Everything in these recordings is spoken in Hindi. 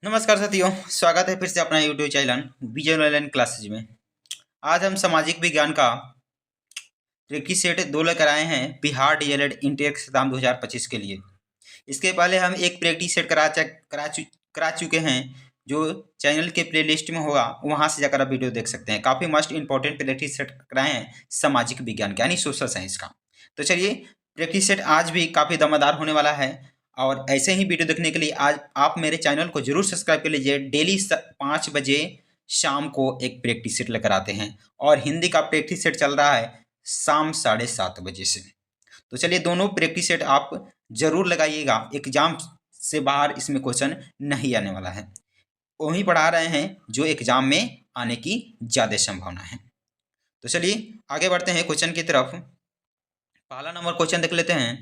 नमस्कार साथियों, स्वागत है फिर से अपना यूट्यूब चैनल विजय ऑनलाइन क्लासेज में। आज हम सामाजिक विज्ञान का प्रैक्टिस सेट 2 लेकर आए हैं बिहार डीएलएड इंटर एग्जाम 2025 के लिए। इसके पहले हम एक प्रैक्टिस सेट करा चुके हैं, जो चैनल के प्लेलिस्ट में होगा, वहां से जाकर आप वीडियो देख सकते हैं। काफ़ी मस्ट इंपॉर्टेंट प्रैक्टिस सेट कराए हैं सामाजिक विज्ञान का, यानी सोशल साइंस का। तो चलिए, प्रैक्टिस सेट आज भी काफ़ी दमदार होने वाला है। और ऐसे ही वीडियो देखने के लिए आज आप मेरे चैनल को जरूर सब्सक्राइब कर लीजिए। डेली 5 बजे शाम को एक प्रैक्टिस सेट लेकर आते हैं, और हिंदी का प्रैक्टिस सेट चल रहा है शाम 7:30 बजे से। तो चलिए, दोनों प्रैक्टिस सेट आप जरूर लगाइएगा। एग्जाम से बाहर इसमें क्वेश्चन नहीं आने वाला है, वही पढ़ा रहे हैं जो एग्जाम में आने की ज़्यादा संभावना है। तो चलिए आगे बढ़ते हैं क्वेश्चन की तरफ। पहला नंबर क्वेश्चन देख लेते हैं।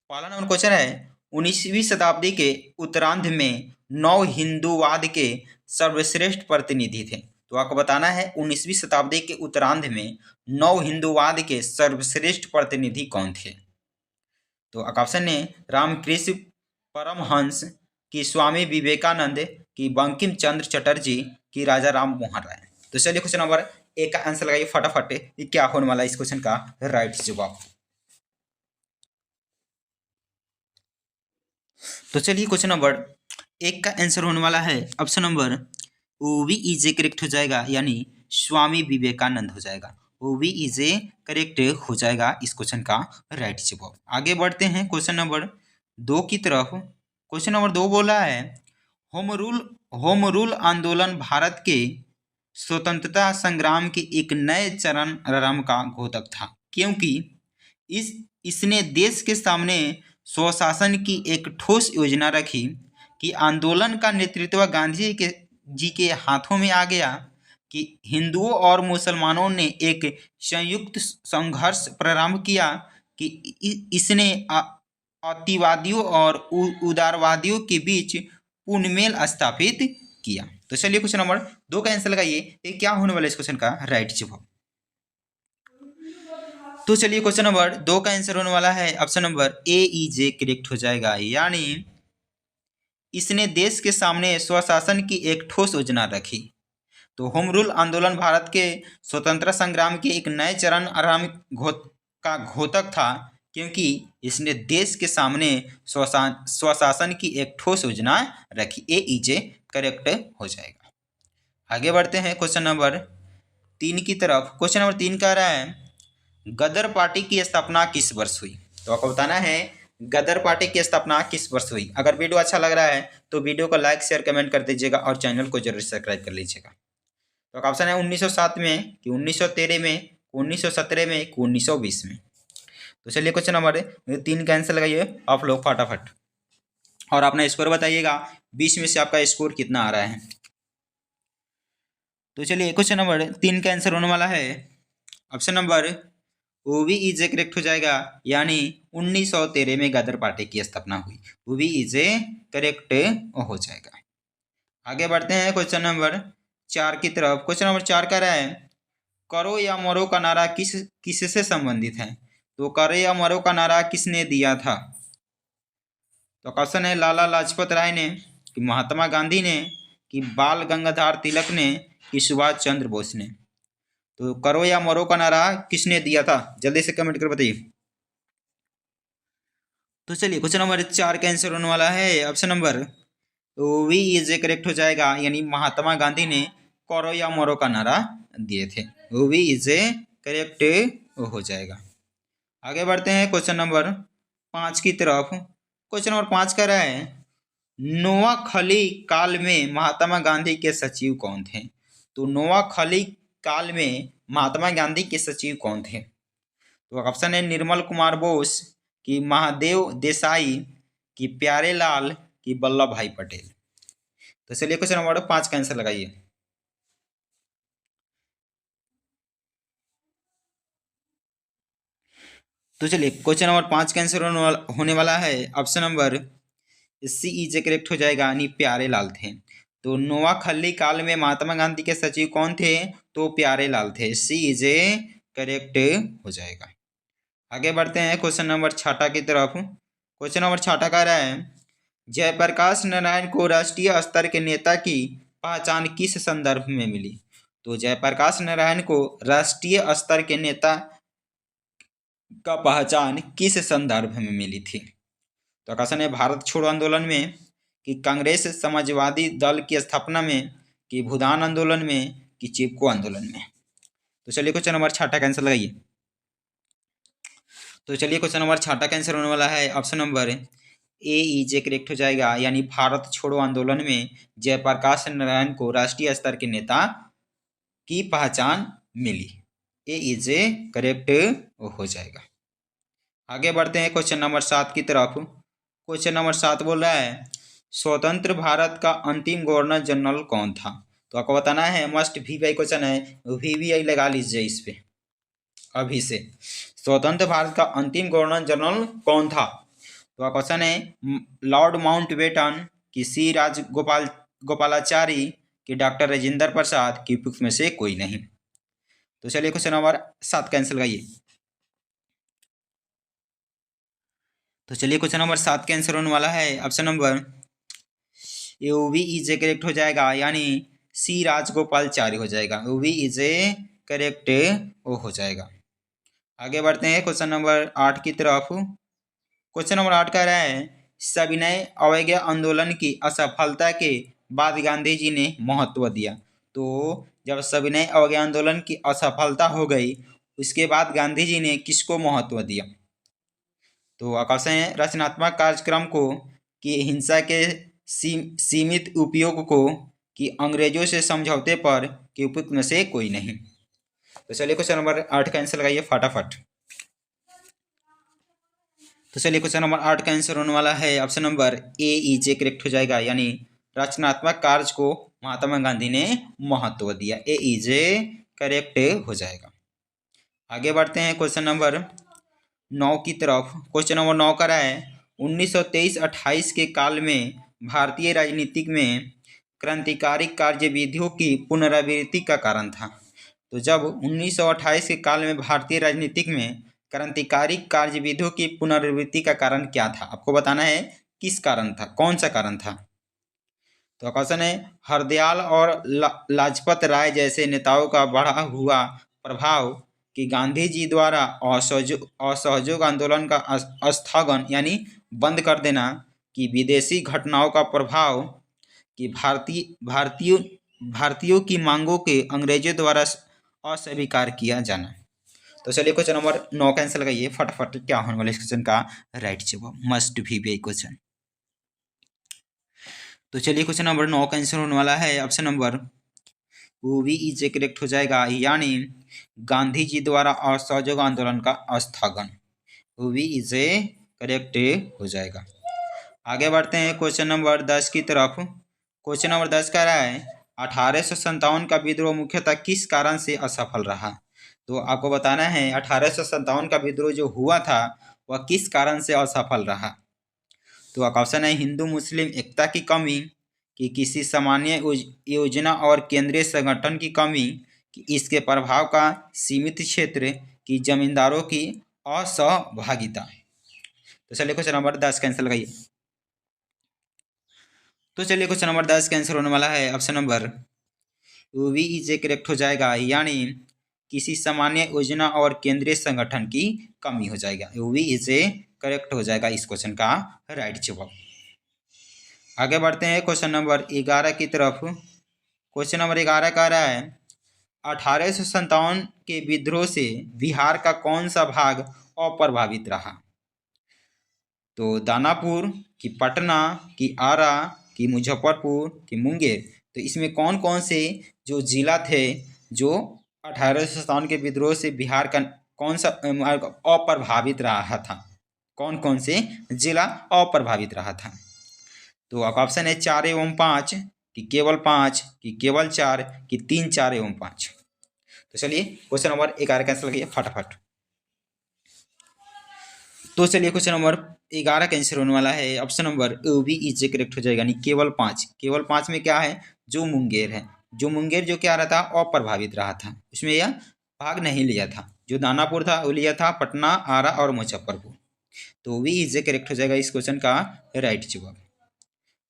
पहला नंबर क्वेश्चन है, 19वीं शताब्दी के उत्तरार्ध में नव हिंदूवाद के सर्वश्रेष्ठ प्रतिनिधि थे। तो आपको बताना है 19वीं शताब्दी के उत्तरार्ध में नव हिंदूवाद के सर्वश्रेष्ठ प्रतिनिधि कौन थे। तो ऑप्शन है रामकृष्ण परमहंस, की स्वामी विवेकानंद, की बंकिम चंद्र चटर्जी, की राजा राम मोहन राय। तो चलिए क्वेश्चन नंबर 1 का आंसर लगाइए फटाफट। ये क्या होने वाला है इस क्वेश्चन का राइट जवाब। तो चलिए क्वेश्चन नंबर 1 का आंसर होने वाला है ऑप्शन नंबर ओवी इजे करेक्ट हो जाएगा, यानी स्वामी विवेकानंद हो जाएगा। ओवी इजे करेक्ट हो जाएगा इस क्वेश्चन का राइट जवाब। आगे बढ़ते हैं क्वेश्चन नंबर 2 की तरफ। क्वेश्चन नंबर 2 बोला है, होम रूल आंदोलन भारत के स्वतंत्रता संग्राम के एक नए चरण आरंभ का घोतक था, क्योंकि इसने देश के सामने स्वशासन की एक ठोस योजना रखी कि आंदोलन का नेतृत्व गांधी जी के हाथों में आ गया कि हिंदुओं और मुसलमानों ने एक संयुक्त संघर्ष प्रारंभ किया कि इसने अतिवादियों और उदारवादियों के बीच पुनर्मेल स्थापित किया। तो चलिए क्वेश्चन नंबर 2 का आंसर लगाइए, ये क्या होने वाला है इस क्वेश्चन का राइट जवाब। तो चलिए क्वेश्चन नंबर 2 का आंसर होने वाला है ऑप्शन नंबर ए ई जे करेक्ट हो जाएगा, यानी इसने देश के सामने स्वशासन की एक ठोस योजना रखी। तो होम रूल आंदोलन भारत के स्वतंत्रता संग्राम के एक नए चरण आरंभ का घोतक था, क्योंकि इसने देश के सामने स्वशासन की एक ठोस योजना रखी। ए ई जे करेक्ट हो जाएगा। आगे बढ़ते हैं क्वेश्चन नंबर 3 की तरफ। क्वेश्चन नंबर 3 कह रहा है, गदर पार्टी की स्थापना किस वर्ष हुई। तो आपको बताना है गदर पार्टी की स्थापना किस वर्ष हुई। अगर वीडियो अच्छा लग रहा है तो वीडियो को लाइक शेयर कमेंट कर दीजिएगा और चैनल को जरूर सब्सक्राइब कर लीजिएगा। तो ऑप्शन है 1907 में, कि 1913 में, 1917 में, कि 1920 में। तो चलिए क्वेश्चन नंबर 3 का आंसर लगाइए आप लोग फटाफट, और अपना स्कोर बताइएगा 20 में से आपका स्कोर कितना आ रहा है। तो चलिए क्वेश्चन नंबर 3 का आंसर होने वाला है ऑप्शन नंबर ओवी इजे करेक्ट हो जाएगा, यानी 1913 में गदर पार्टी की स्थापना हुई। ओवी इजे करेक्ट हो जाएगा। आगे बढ़ते हैं क्वेश्चन नंबर 4 की तरफ। क्वेश्चन नंबर 4 कह रहा है, करो या मरो का नारा किससे संबंधित है। तो करो या मरो का नारा किसने दिया था। तो क्वेश्चन है लाला लाजपत राय ने, कि महात्मा गांधी ने, कि बाल गंगाधर तिलक ने, कि सुभाष चंद्र बोस ने। तो करो या मरो का नारा किसने दिया था, जल्दी से कमेंट कर बताइए। तो चलिए क्वेश्चन नंबर 4 का आंसर होने वाला है option number B is correct हो जाएगा, यानी महात्मा गांधी ने करो या मरो का नारा दिए थे। वी इज करेक्ट हो जाएगा। आगे बढ़ते हैं क्वेश्चन नंबर 5 की तरफ। क्वेश्चन नंबर 5 कह रहा है, नोआखली काल में महात्मा गांधी के सचिव कौन थे। तो नोआखली काल में महात्मा गांधी के सचिव कौन थे। तो ऑप्शन है निर्मल कुमार बोस, कि महादेव देसाई, कि प्यारे लाल, कि वल्लभ भाई पटेल। तो चलिए क्वेश्चन नंबर 5 का आंसर लगाइए। तो चलिए क्वेश्चन नंबर 5 का आंसर होने वाला है option number C is correct हो जाएगा, यानी प्यारे लाल थे। तो नोआखली काल में महात्मा गांधी के सचिव कौन थे। तो प्यारे लाल थे। सी इज करेक्ट हो जाएगा। आगे बढ़ते हैं क्वेश्चन नंबर 6 की तरफ। क्वेश्चन नंबर 6 कह रहा है, जयप्रकाश नारायण को राष्ट्रीय स्तर के नेता की पहचान किस संदर्भ में मिली? तो जयप्रकाश नारायण को राष्ट्रीय स्तर के नेता का पहचान किस संदर्भ में मिली थी? तो क्वेश्चन है भारत छोड़ो आंदोलन में, कि कांग्रेस समाजवादी दल की स्थापना में, कि भूदान आंदोलन में, कि चिपको आंदोलन में। तो चलिए क्वेश्चन नंबर 6 का आंसर लगाइए। तो चलिए क्वेश्चन नंबर 6 का आंसर होने वाला है ऑप्शन नंबर ए इजे करेक्ट हो जाएगा, यानी भारत छोड़ो आंदोलन में जयप्रकाश नारायण को राष्ट्रीय स्तर के नेता की पहचान मिली। ए इजे करेक्ट हो जाएगा। आगे बढ़ते हैं क्वेश्चन नंबर 7 की तरफ। क्वेश्चन नंबर 7 बोल रहा है स्वतंत्र भारत का अंतिम गवर्नर जनरल कौन था? तो आपको बताना है, मस्ट वीवीआई क्वेश्चन है, वीवीआई लगा लीजिए इस पे अभी से। स्वतंत्र भारत का अंतिम गवर्नर जनरल कौन था? तो क्वेश्चन है लॉर्ड माउंटबेटन, कि सी गोपालाचारी, कि डॉक्टर राजेंद्र प्रसाद, कि उपयुक्त में से कोई नहीं। तो चलिए क्वेश्चन नंबर 7 कैंसिल लगाइए। तो चलिए क्वेश्चन नंबर 7 का आंसर होने वाला है option number UV is A correct हो जाएगा, यानी सी राजगोपालचारी हो जाएगा। यूवी इज ए करेक्ट हो जाएगा। आगे बढ़ते हैं क्वेश्चन नंबर 8 की तरफ। क्वेश्चन नंबर 8 कह रहा है सविनय अवज्ञा आंदोलन की असफलता के बाद गांधी जी ने महत्व दिया। तो जब सविनय अवज्ञा आंदोलन की असफलता हो गई, उसके बाद गांधी जी ने किसको महत्व दिया? तो आकर्षण है रचनात्मक कार्यक्रम को, कि हिंसा के सीमित उपयोग को, कि अंग्रेजों से समझौते पर, कि उपयुक्त में से कोई नहीं। तो चलिए क्वेश्चन नंबर 8 का आंसर लगाइए फटाफट। तो चलिए क्वेश्चन नंबर 8 का आंसर होने वाला है ऑप्शन नंबर ए इजे करेक्ट हो जाएगा, यानी रचनात्मक कार्य को महात्मा गांधी ने महत्व दिया। ए इजे करेक्ट हो जाएगा। आगे बढ़ते हैं क्वेश्चन नंबर 9 की तरफ। क्वेश्चन नंबर 9 का रहा है 1923-28 के काल में भारतीय राजनीतिक में क्रांतिकारी कार्यविधियों की पुनरावृत्ति का कारण था। तो जब 1928 के काल में भारतीय राजनीतिक में क्रांतिकारी कार्यविधियों की पुनरावृत्ति का कारण क्या था? आपको बताना है किस कारण था, कौन सा कारण था। तो क्वेश्चन है हरदयाल और लाजपत राय जैसे नेताओं का बढ़ा हुआ प्रभाव, कि गांधी जी द्वारा असहयोग आंदोलन का स्थगन यानी बंद कर देना, कि विदेशी घटनाओं का प्रभाव, कि भारतीयों की मांगों के अंग्रेजों द्वारा अस्वीकार किया जाना। तो चलिए क्वेश्चन नंबर 9 का आंसर लगाइए फटाफट। क्या होने वाला इस क्वेश्चन का राइट जवाब? मस्ट भी क्वेश्चन। तो चलिए क्वेश्चन नंबर 9 का आंसर होने वाला है option number B is correct हो जाएगा, यानी गांधी जी द्वारा असहयोग आंदोलन का स्थगन। वी इज करेक्ट हो जाएगा। आगे बढ़ते हैं क्वेश्चन नंबर 10 की तरफ। क्वेश्चन नंबर 10 कह रहा है 1857 का विद्रोह मुख्यतः किस कारण से असफल रहा? तो आपको बताना है 1857 का विद्रोह जो हुआ था वह किस कारण से असफल रहा। तो ऑप्शन है हिंदू मुस्लिम एकता की कमी, कि किसी सामान्य योजना और केंद्रीय संगठन की कमी, कि इसके प्रभाव का सीमित क्षेत्र, कि जमींदारों की असहभागिता। तो चलिए क्वेश्चन नंबर 10 कैंसिल लगाइए। तो चलिए क्वेश्चन नंबर 10 का आंसर होने वाला है option number B is correct हो जाएगा, यानी किसी सामान्य योजना और केंद्रीय संगठन की कमी हो जाएगा। वी इज करेक्ट हो जाएगा इस क्वेश्चन का राइट जवाब। आगे बढ़ते हैं क्वेश्चन नंबर 11 की तरफ। क्वेश्चन नंबर 11 कह रहा है 1857 के विद्रोह से बिहार का कौन सा भाग अप्रभावित रहा? तो दानापुर, कि पटना, कि आरा, कि मुजफ्फरपुर, कि मुंगेर। तो इसमें कौन कौन से जो जिला थे जो 1857 के विद्रोह से बिहार का कौन सा अप्रभावित रहा था? कौन कौन से जिला अप्रभावित रहा था? तो ऑप्शन है 4 एवं 5, कि केवल 5, कि केवल 4, कि 3, 4 एवं 5। तो चलिए क्वेश्चन नंबर 11 कैंसिल किए फटाफट। तो चलिए क्वेश्चन नंबर 11 का आंसर होने वाला है option number B is correct हो जाएगा, यानी केवल 5। केवल 5 में क्या है? जो मुंगेर है। जो मुंगेर जो क्या रहा था? अप्रभावित रहा था, उसमें यह भाग नहीं लिया था। जो दानापुर था वो लिया था, पटना, आरा और मुजफ्फरपुर। तो वी इज करेक्ट हो जाएगा इस क्वेश्चन का राइट जवाब।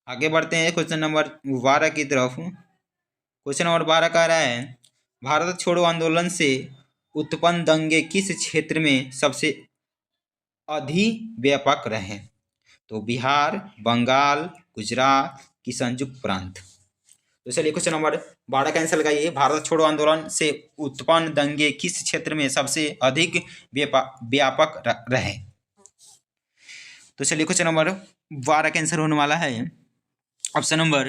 आगे बढ़ते हैं क्वेश्चन नंबर 12 की तरफ। क्वेश्चन नंबर 12 कह रहा है भारत छोड़ो आंदोलन से उत्पन्न दंगे किस क्षेत्र में सबसे अधिव्यापक रहे? तो बिहार, बंगाल, गुजरात की संयुक्त प्रांत। तो चलिए क्वेश्चन नंबर 12 का आंसर लगाइए। भारत छोड़ो आंदोलन से उत्पन्न दंगे किस क्षेत्र में सबसे अधिक व्यापक रहे? तो चलिए क्वेश्चन नंबर 12 का आंसर होने वाला है option number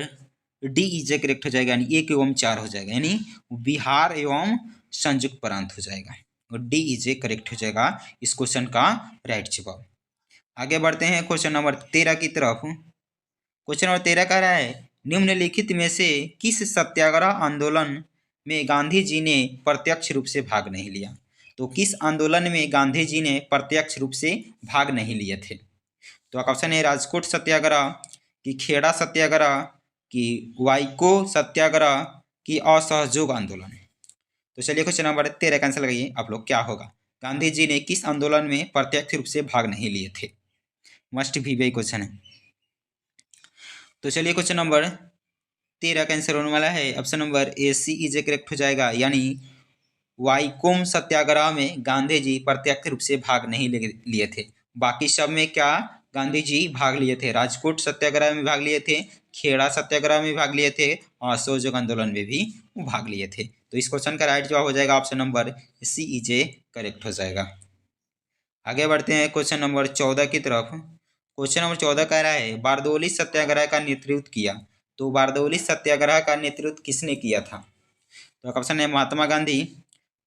D is correct हो जाएगा, यानी 1 एवं 4 हो जाएगा, यानी बिहार एवं संयुक्त प्रांत हो जाएगा और डी इज करेक्ट हो जाएगा इस क्वेश्चन का राइट जवाब। आगे बढ़ते हैं क्वेश्चन नंबर 13 की तरफ। क्वेश्चन नंबर 13 कह रहा है निम्नलिखित में से किस सत्याग्रह आंदोलन में गांधी जी ने प्रत्यक्ष रूप से भाग नहीं लिया? तो किस आंदोलन में गांधी जी ने प्रत्यक्ष रूप से भाग नहीं लिए थे? तो ऑप्शन है राजकोट सत्याग्रह, कि खेड़ा सत्याग्रह, कि वाइको सत्याग्रह, कि असहयोग आंदोलन। तो चलिए क्वेश्चन नंबर 13 का आंसर लगाइए आप लोग, क्या होगा? गांधी जी ने किस आंदोलन में प्रत्यक्ष रूप से भाग नहीं लिए थे? मस्ट भी वही क्वेश्चन है। तो चलिए क्वेश्चन नंबर 13 का आंसर होने वाला है option number A C is correct हो जाएगा, यानी वाइकोम सत्याग्रह में गांधी जी प्रत्यक्ष रूप से भाग नहीं लिए थे। बाकी सब में क्या गांधी जी भाग लिए थे? राजकोट सत्याग्रह में भाग लिए थे, खेड़ा सत्याग्रह में भाग लिए थे और असहयोग आंदोलन में भी भाग लिए थे। तो इस क्वेश्चन का राइट जवाब हो जाएगा option number C is correct हो जाएगा। आगे बढ़ते हैं क्वेश्चन नंबर 14 की तरफ। क्वेश्चन नंबर 14 कह रहा है बारदौली सत्याग्रह का नेतृत्व किया। तो बारदौली सत्याग्रह का नेतृत्व किसने किया था? तो ऑप्शन है महात्मा गांधी,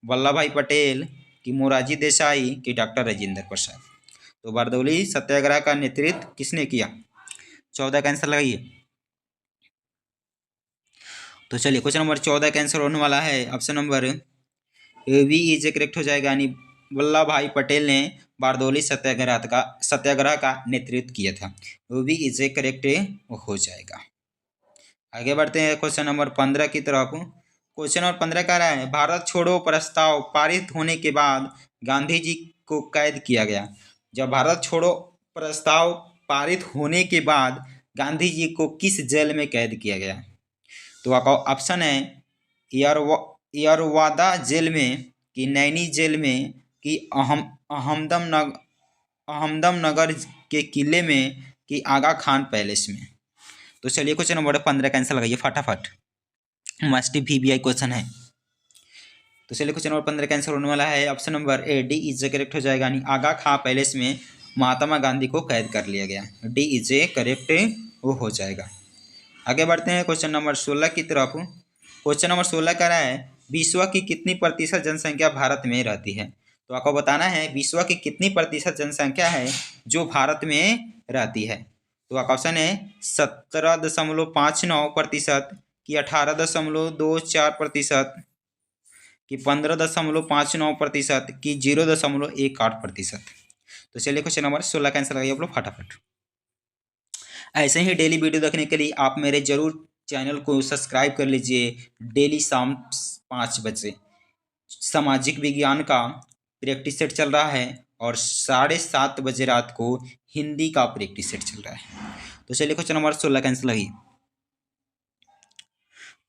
वल्लभ भाई पटेल, कि मोरारजी देसाई, कि डॉक्टर राजेंद्र प्रसाद। तो बारदौली सत्याग्रह का नेतृत्व किसने किया? 14 का आंसर लगाइए। तो चलिए क्वेश्चन नंबर 14 का आंसर होने वाला है option number B is correct हो जाएगा, यानी वल्लभ भाई पटेल ने बारदौली सत्याग्रह का नेतृत्व किया था। वी इज करेक्ट हो जाएगा। आगे बढ़ते हैं क्वेश्चन नंबर 15 की तरफ। क्वेश्चन नंबर 15 कह रहा है भारत छोड़ो प्रस्ताव पारित होने के बाद गांधी जी को कैद किया गया। जब भारत छोड़ो प्रस्ताव पारित होने के बाद गांधी जी को किस जेल में कैद किया गया? तो ऑप्शन है यरवादा जेल में, कि नैनी जेल में, कि अहमदनगर के किले में, कि आगा खान पैलेस में। तो चलिए क्वेश्चन नंबर 15 का आंसर लगाइए फटाफट, मस्ट VBI क्वेश्चन है। तो चलिए क्वेश्चन नंबर 15 का आंसर होने वाला है option number A D is correct हो जाएगा, यानी आगा खां पैलेस में महात्मा गांधी को कैद कर लिया गया। डी इज करेक्ट वो हो जाएगा। आगे बढ़ते हैं क्वेश्चन नंबर 16 की तरफ। क्वेश्चन नंबर 16 कह रहा है विश्व की कितनी प्रतिशत जनसंख्या भारत में रहती है? तो आपको बताना है विश्व की कितनी प्रतिशत जनसंख्या है जो भारत में रहती है। तो ऑप्शन है 17.59%, कि 18.24%, कि 15.59%, कि 0.18%। तो चलिए क्वेश्चन नंबर 16 का आंसर लगाइए आप लोग फटाफट। ऐसे ही डेली वीडियो देखने के लिए आप मेरे जरूर चैनल को सब्सक्राइब कर लीजिए। डेली शाम 5 बजे सामाजिक विज्ञान का प्रैक्टिस सेट चल रहा है और 7:30 बजे रात को हिंदी का प्रैक्टिस सेट चल रहा है। तो चलिए क्वेश्चन नंबर 16 का आंसर लगाइए।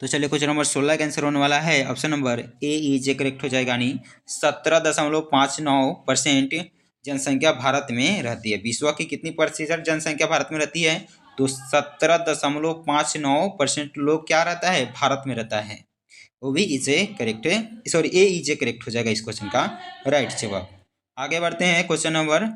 तो चलिए क्वेश्चन नंबर 16 का आंसर होने वाला है option number A is correct हो जाएगा, यानी 17.59% जनसंख्या भारत में रहती है। विश्व की कितनी प्रतिशत जनसंख्या भारत में रहती है? तो 17.59% लोग क्या रहता है? भारत में रहता है। वो भी is correct, sorry A is correct हो जाएगा इस क्वेश्चन का राइट जवाब। आगे बढ़ते हैं क्वेश्चन नंबर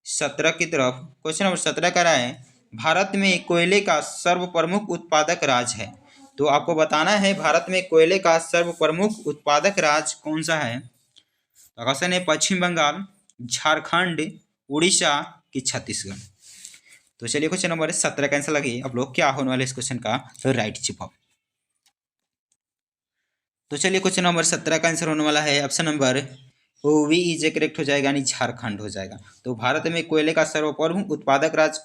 17 की तरफ। क्वेश्चन नंबर 17 का रहा है भारत में कोयले का सर्वप्रमुख उत्पादक राज्य है। तो आपको बताना है भारत में कोयले का सर्वप्रमुख उत्पादक राज्य कौन सा है? ऑप्शन है पश्चिम बंगाल, झारखंड, उड़ीसा, कि छत्तीसगढ़। तो चलिए क्वेश्चन नंबर 17 का आंसर लगे आप लोग, क्या होने वाला इस क्वेश्चन का राइट जवाब। तो चलिए क्वेश्चन नंबर 17 का आंसर होने वाला है option number B is correct हो जाएगा, यानी झारखंड हो जाएगा। तो भारत में कोयले का सर्वप्रमुख उत्पादक राज्य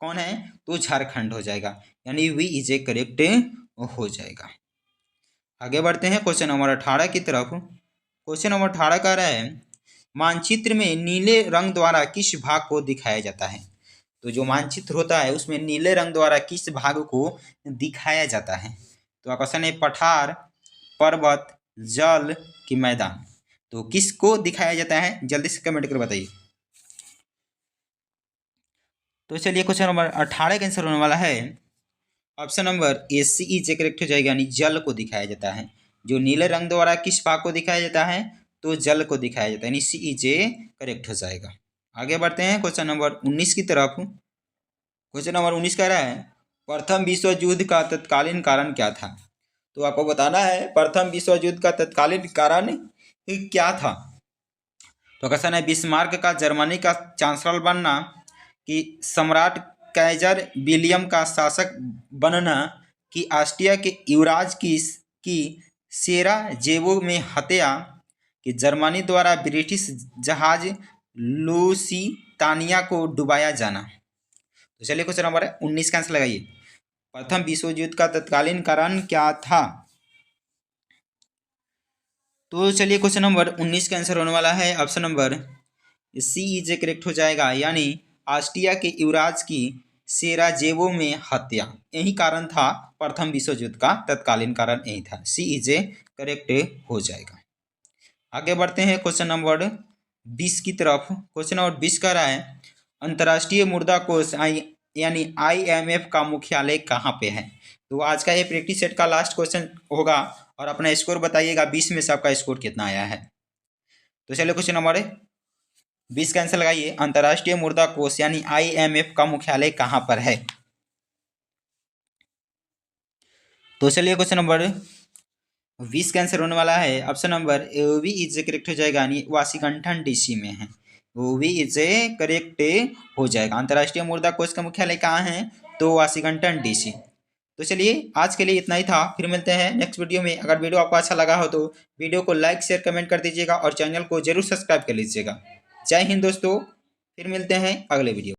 कौन है? तो झारखंड हो जाएगा, यानी वी इज करेक्ट हो जाएगा। आगे बढ़ते हैं क्वेश्चन नंबर 18 की तरफ। क्वेश्चन नंबर 18 कह रहा है मानचित्र में नीले रंग द्वारा किस भाग को दिखाया जाता है? तो जो मानचित्र होता है उसमें नीले रंग द्वारा किस भाग को दिखाया जाता है? तो क्वेश्चन है पठार, पर्वत, जल कि मैदान। तो किसको दिखाया जाता है, जल्दी से कमेंट कर बताइए। तो चलिए क्वेश्चन नंबर 18 का आंसर होने वाला है option number A, C is correct हो जाएगा, यानी जल को दिखाया जाता है। जो नीले रंग द्वारा किस भाग को दिखाया जाता है? तो जल को दिखाया जाता है, यानी सी ई जे करेक्ट हो जाएगा। आगे बढ़ते हैं क्वेश्चन नंबर 19 की तरफ। क्वेश्चन नंबर 19 कह रहा है प्रथम विश्व युद्ध का तत्कालीन कारण क्या था? तो आपको बताना है प्रथम विश्व युद्ध का तत्कालीन कारण क्या था। तो क्वेश्चन है बिस्मार्क का जर्मनी का चांसलर बनना, कि सम्राट काइजर विलियम का शासक बनना, कि ऑस्ट्रिया के युवराज की सेराजेवो में हत्या, कि जर्मनी द्वारा ब्रिटिश जहाज लुसितानिया को डुबाया जाना। तो चलिए क्वेश्चन नंबर 19 का आंसर लगाइए। प्रथम विश्व युद्ध का तत्कालीन कारण क्या था? तो चलिए क्वेश्चन नंबर 19 का आंसर होने वाला है option number C is correct हो जाएगा, यानी ऑस्ट्रिया के युवराज की सेराजेवो में हत्या, यही कारण था। प्रथम विश्व युद्ध का तत्कालीन कारण यही था, सी ई जे करेक्ट हो जाएगा। आगे बढ़ते हैं क्वेश्चन नंबर 20 की तरफ। क्वेश्चन नंबर 20 कह रहा है अंतर्राष्ट्रीय मुद्रा कोष यानी IMF का मुख्यालय कहाँ पे है? तो आज का ये प्रैक्टिस सेट का लास्ट क्वेश्चन होगा और अपना स्कोर बताइएगा 20 में से आपका स्कोर कितना आया है। तो चलिए क्वेश्चन नंबर 20 का आंसर लगाइए। अंतर्राष्ट्रीय मुद्रा कोष यानी IMF का मुख्यालय कहाँ पर है? तो चलिए क्वेश्चन नंबर 20 का आंसर होने वाला है option number B is correct हो जाएगा, यानी वाशिंगटन DC में है। वो भी इज करेक्ट हो जाएगा। अंतर्राष्ट्रीय मुद्रा कोष का मुख्यालय कहाँ है? तो वाशिंगटन DC। तो चलिए आज के लिए इतना ही था, फिर मिलते हैं नेक्स्ट वीडियो में। अगर वीडियो आपको अच्छा लगा हो तो वीडियो को लाइक शेयर कमेंट कर दीजिएगा और चैनल को जरूर सब्सक्राइब कर लीजिएगा। जय हिंद दोस्तों, फिर मिलते हैं अगले वीडियो।